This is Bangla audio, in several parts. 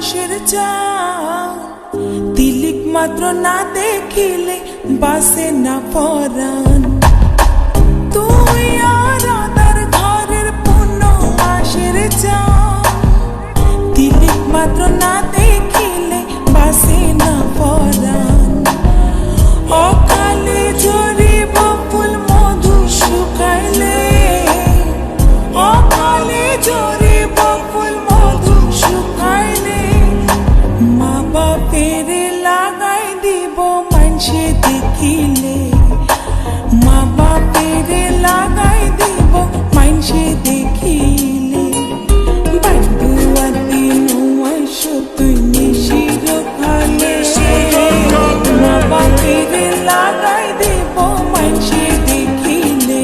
মাসের চান তিলিক মাত্র না দেখিলে বাসে না পরাণ। তুই আর আদার ঘরের পূর্ণ মাসের চান তিলিক মাত্র না দেখিলে বাসে না পরাণ। অকালে ঝরিব ফুল মধু শুকাইলে, অকালে ঝরিব ফুল মধু শুকাইলে, মা বাপের লাগাই দিব মানসে দেখিলে, মা বাপের লাগাই দিব মানসে দেখিলে। বান্দুয়া দিন তুই নিশির খালে, মা বাপের লাগাই দিব মানসে দেখিলে।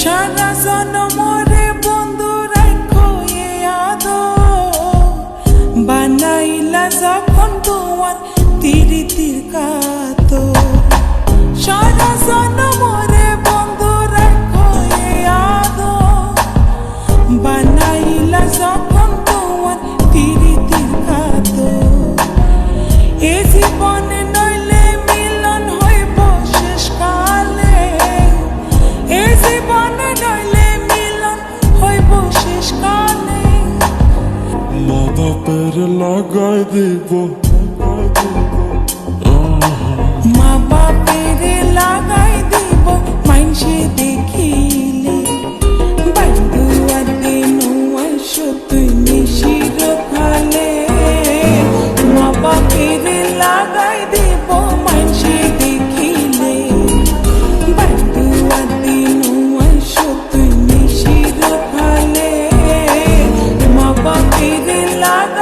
সারা জনমরে বন্ধু রাখো এ আদর, বানাইলা যখন তোমার তিরিতির কাতর। সারা জনমরে বন্ধু রাখো এ আদর, বানাইলা যখন তোমার তিরিতির কাতর। এ জীবনে নইলে মিলন হইব শেষকালে, এ জীবনে নইলে মিলন হইব শেষকালে। মা বাপের লাগাই দিব, মা বাপের লাগাই দিব মানসে দেখিলে। বান্দুয়া দিন তুই নিশির খালে, মা বাপের লাগাই দিব মানসে দেখিলে। বান্দুয়া দিন তুই নিশির খালে, মা বাপের লাগাই